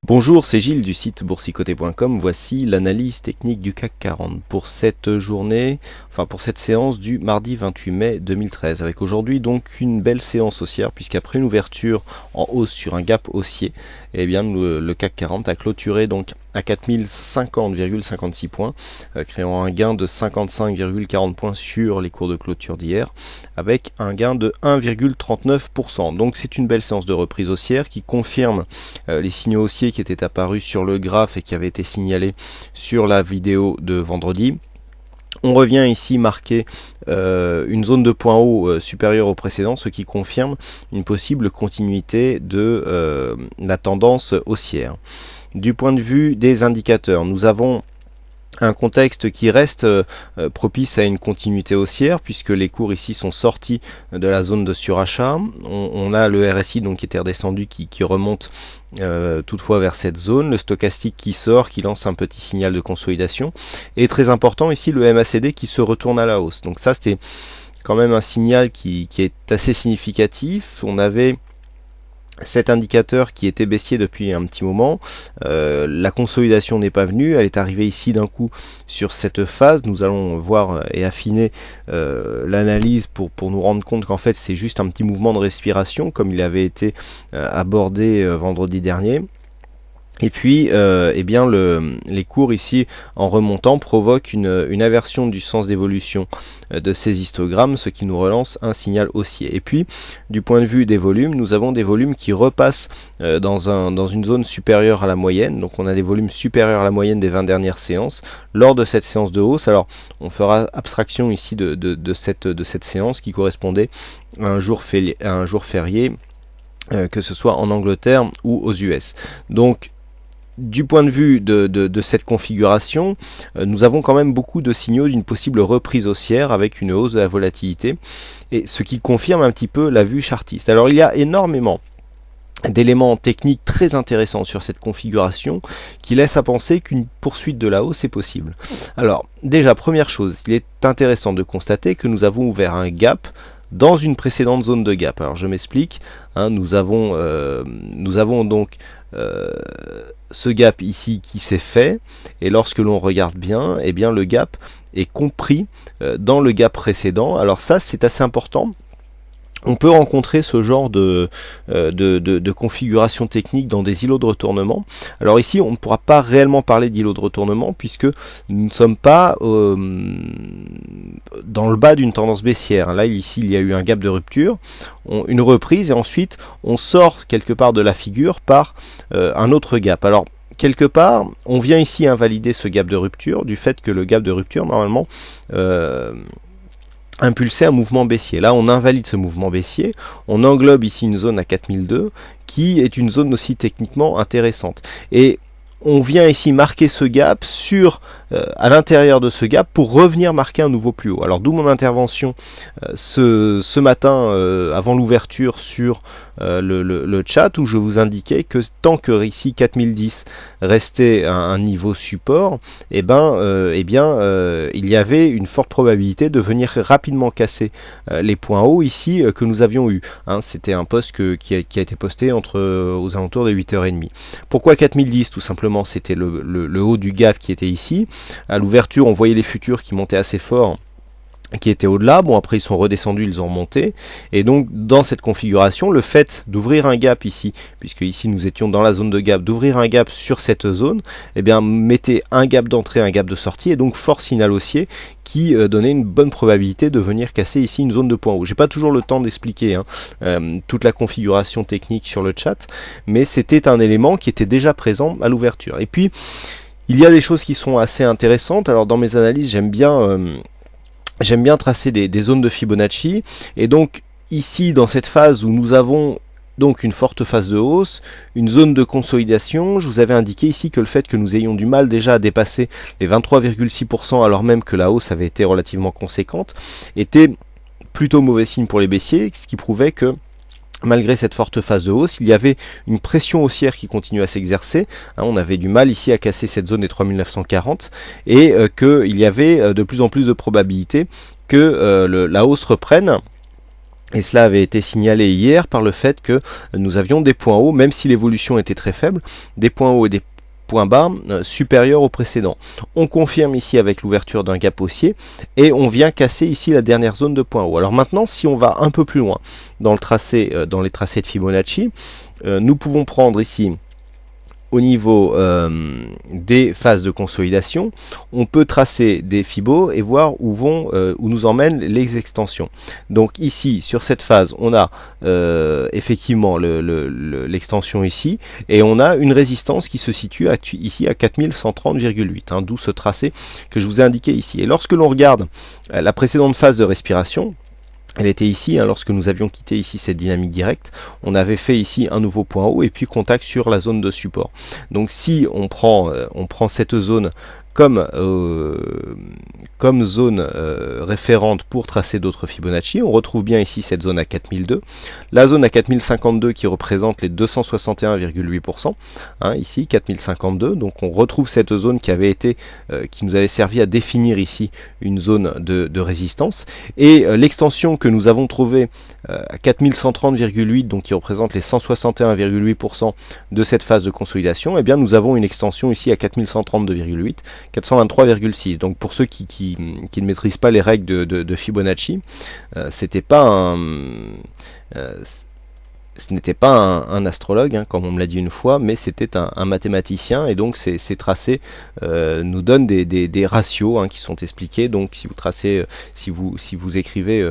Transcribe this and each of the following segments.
Bonjour, c'est Gilles du site boursicoté.com. Voici l'analyse technique du CAC 40 pour cette journée, pour cette séance du mardi 28 mai 2013, avec aujourd'hui donc une belle séance haussière, puisqu'après une ouverture en hausse sur un gap haussier, le CAC 40 a clôturé donc à 4050,56 points, créant un gain de 55,40 points sur les cours de clôture d'hier, avec un gain de 1,39%. Donc c'est une belle séance de reprise haussière qui confirme les signaux haussiers qui étaient apparus sur le graphe et qui avaient été signalés sur la vidéo de vendredi. On revient ici marquer une zone de point haut supérieure au précédent, ce qui confirme une possible continuité de la tendance haussière. Du point de vue des indicateurs, nous avons un contexte qui reste propice à une continuité haussière, puisque les cours ici sont sortis de la zone de surachat. On a le RSI donc qui était redescendu, qui remonte toutefois vers cette zone, le stochastique qui sort, qui lance un petit signal de consolidation, et très important ici le MACD qui se retourne à la hausse. Donc ça c'était quand même un signal qui est assez significatif. On avait cet indicateur qui était baissier depuis un petit moment, la consolidation n'est pas venue, elle est arrivée ici d'un coup sur cette phase. Nous allons voir et affiner l'analyse pour nous rendre compte qu'en fait c'est juste un petit mouvement de respiration comme il avait été abordé vendredi dernier. Et puis, les cours ici, en remontant, provoquent une aversion du sens d'évolution de ces histogrammes, ce qui nous relance un signal haussier. Et puis, du point de vue des volumes, nous avons des volumes qui repassent dans une zone supérieure à la moyenne. Donc, on a des volumes supérieurs à la moyenne des 20 dernières séances lors de cette séance de hausse. Alors, on fera abstraction ici de cette séance qui correspondait à un jour férié, que ce soit en Angleterre ou aux US. Donc, du point de vue de cette configuration, nous avons quand même beaucoup de signaux d'une possible reprise haussière avec une hausse de la volatilité, et ce qui confirme un petit peu la vue chartiste. Alors il y a énormément d'éléments techniques très intéressants sur cette configuration qui laissent à penser qu'une poursuite de la hausse est possible. Alors déjà, première chose, il est intéressant de constater que nous avons ouvert un gap dans une précédente zone de gap. Alors je m'explique, nous avons donc ce gap ici qui s'est fait, et lorsque l'on regarde bien, le gap est compris dans le gap précédent. Alors ça c'est assez important. On peut rencontrer ce genre de configuration technique dans des îlots de retournement. Alors ici, on ne pourra pas réellement parler d'îlots de retournement puisque nous ne sommes pas dans le bas d'une tendance baissière. Là, ici, il y a eu un gap de rupture, une reprise, et ensuite, on sort quelque part de la figure par un autre gap. Alors, quelque part, on vient ici invalider ce gap de rupture du fait que le gap de rupture, normalement, impulser un mouvement baissier. Là on invalide ce mouvement baissier, on englobe ici une zone à 4002 qui est une zone aussi techniquement intéressante, et on vient ici marquer ce gap à l'intérieur de ce gap pour revenir marquer un nouveau plus haut. Alors d'où mon intervention ce matin avant l'ouverture sur le chat, où je vous indiquais que tant que ici 4010 restait un niveau support, il y avait une forte probabilité de venir rapidement casser les points hauts ici que nous avions eu. C'était un post qui a été posté aux alentours de 8h30. Pourquoi 4010? Tout simplement, c'était le haut du gap qui était ici. À l'ouverture, on voyait les futurs qui montaient assez fort, qui étaient au-delà. Bon, après ils sont redescendus, ils ont remonté, et donc dans cette configuration, le fait d'ouvrir un gap ici, puisque ici nous étions dans la zone de gap, d'ouvrir un gap sur cette zone, mettait un gap d'entrée, un gap de sortie, et donc fort signal haussier qui donnait une bonne probabilité de venir casser ici une zone de point haut. J'ai pas toujours le temps d'expliquer toute la configuration technique sur le chat, mais c'était un élément qui était déjà présent à l'ouverture. Et puis il y a des choses qui sont assez intéressantes. Alors dans mes analyses, j'aime bien tracer des zones de Fibonacci, et donc ici dans cette phase où nous avons donc une forte phase de hausse, une zone de consolidation, je vous avais indiqué ici que le fait que nous ayons du mal déjà à dépasser les 23,6% alors même que la hausse avait été relativement conséquente était plutôt mauvais signe pour les baissiers, ce qui prouvait que malgré cette forte phase de hausse, il y avait une pression haussière qui continue à s'exercer. On avait du mal ici à casser cette zone des 3940, et qu'il y avait de plus en plus de probabilités que la hausse reprenne Et cela avait été signalé hier par le fait que nous avions des points hauts, même si l'évolution était très faible, des points hauts et des points bas supérieurs au précédent. On confirme ici avec l'ouverture d'un gap haussier et on vient casser ici la dernière zone de points hauts. Alors maintenant, si on va un peu plus loin dans le tracé, dans les tracés de Fibonacci, nous pouvons prendre ici au niveau des phases de consolidation, on peut tracer des fibos et voir où nous emmènent les extensions. Donc ici, sur cette phase, on a effectivement l'extension ici, et on a une résistance qui se situe ici à 4130,8, d'où ce tracé que je vous ai indiqué ici. Et lorsque l'on regarde la précédente phase de respiration, elle était ici, lorsque nous avions quitté ici cette dynamique directe, on avait fait ici un nouveau point haut et puis contact sur la zone de support. Donc si on prend cette zone comme zone référente pour tracer d'autres Fibonacci, on retrouve bien ici cette zone à 4002, la zone à 4052 qui représente les 261,8%, ici 4052, donc on retrouve cette zone qui nous avait servi à définir ici une zone de résistance, et l'extension que nous avons trouvée à 4130,8, donc qui représente les 161,8% de cette phase de consolidation, et bien nous avons une extension ici à 4132,8, 423,6. Donc pour ceux qui ne maîtrisent pas les règles de Fibonacci, ce n'était pas un astrologue, comme on me l'a dit une fois, mais c'était un mathématicien, et donc ces tracés nous donnent des ratios qui sont expliqués. Donc si vous tracez, si vous écrivez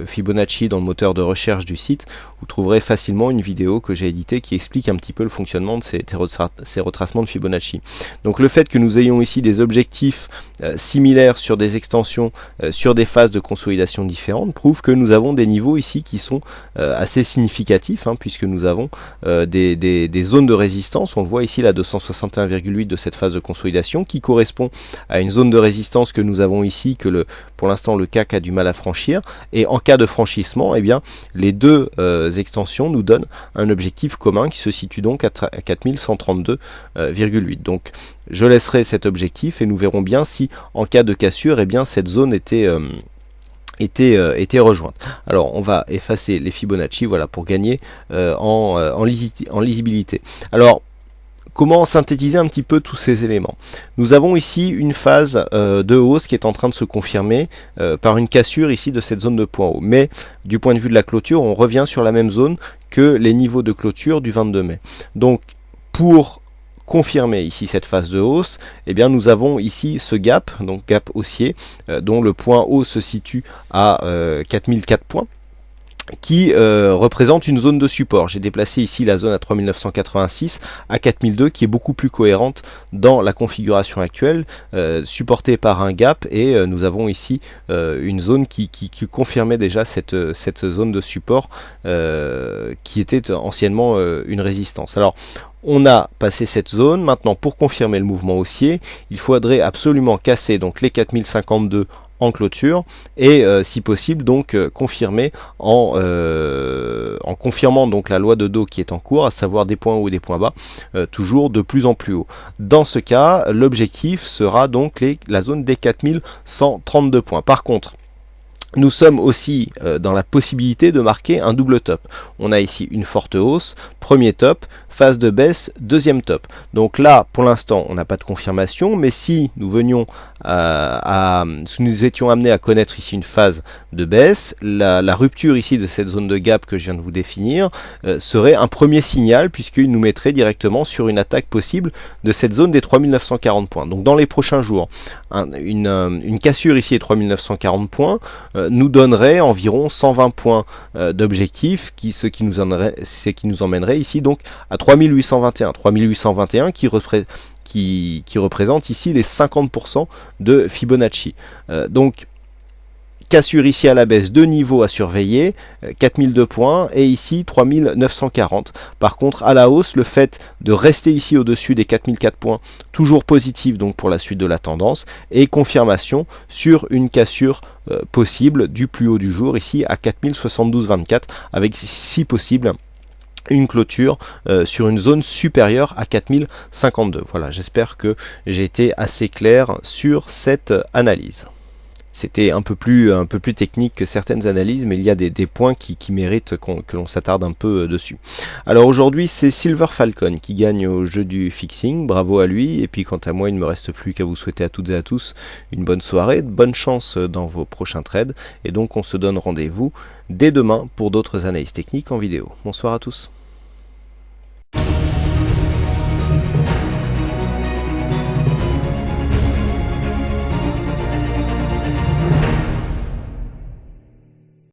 Fibonacci dans le moteur de recherche du site, vous trouverez facilement une vidéo que j'ai éditée qui explique un petit peu le fonctionnement de ces retracements de Fibonacci. Donc le fait que nous ayons ici des objectifs similaires sur des extensions, sur des phases de consolidation différentes, prouve que nous avons des niveaux ici qui sont assez significatifs, puisque nous avons des zones de résistance. On le voit ici, la 261,8 de cette phase de consolidation, qui correspond à une zone de résistance que nous avons ici, que pour l'instant le CAC a du mal à franchir, et en cas de franchissement, eh bien, les deux extensions nous donnent un objectif commun qui se situe donc à 4132,8. Donc je laisserai cet objectif et nous verrons bien si en cas de cassure, eh bien, cette zone était rejointe. Alors on va effacer les Fibonacci, voilà, pour gagner en lisibilité. Alors comment synthétiser un petit peu tous ces éléments? Nous avons ici une phase de hausse qui est en train de se confirmer par une cassure ici de cette zone de point haut. Mais du point de vue de la clôture, on revient sur la même zone que les niveaux de clôture du 22 mai. Donc pour confirmer ici cette phase de hausse, eh bien nous avons ici ce gap, donc gap haussier, dont le point haut se situe à 4004 points, qui représente une zone de support. J'ai déplacé ici la zone à 3986 à 4002, qui est beaucoup plus cohérente dans la configuration actuelle, supportée par un gap, et nous avons ici une zone qui confirmait déjà cette zone de support qui était anciennement une résistance. Alors on a passé cette zone. Maintenant, pour confirmer le mouvement haussier, il faudrait absolument casser donc les 4052 en clôture et si possible donc confirmer en confirmant donc la loi de Dow qui est en cours, à savoir des points hauts et des points bas, toujours de plus en plus haut. Dans ce cas, l'objectif sera donc la zone des 4132 points. Par contre, nous sommes aussi dans la possibilité de marquer un double top. On a ici une forte hausse, premier top, phase de baisse, deuxième top. Donc là, pour l'instant, on n'a pas de confirmation, mais si nous venions si nous étions amenés à connaître ici une phase de baisse, la rupture ici de cette zone de gap que je viens de vous définir serait un premier signal, puisqu'il nous mettrait directement sur une attaque possible de cette zone des 3940 points. Donc dans les prochains jours, une cassure ici des 3940 points nous donnerait environ 120 points d'objectif, ce qui nous emmènerait ici donc à 3821 qui représente ici les 50% de Fibonacci. Donc cassure ici à la baisse, deux niveaux à surveiller, 4002 points, et ici 3940. Par contre, à la hausse, le fait de rester ici au-dessus des 4004 points, toujours positif donc pour la suite de la tendance, et confirmation sur une cassure possible du plus haut du jour, ici à 4072,24, avec si possible une clôture sur une zone supérieure à 4052. Voilà, j'espère que j'ai été assez clair sur cette analyse. C'était un peu plus technique que certaines analyses, mais il y a des points qui méritent que l'on s'attarde un peu dessus. Alors aujourd'hui, c'est Silver Falcon qui gagne au jeu du fixing, bravo à lui, et puis quant à moi, il ne me reste plus qu'à vous souhaiter à toutes et à tous une bonne soirée, de bonne chance dans vos prochains trades, et donc on se donne rendez-vous dès demain pour d'autres analyses techniques en vidéo. Bonsoir à tous.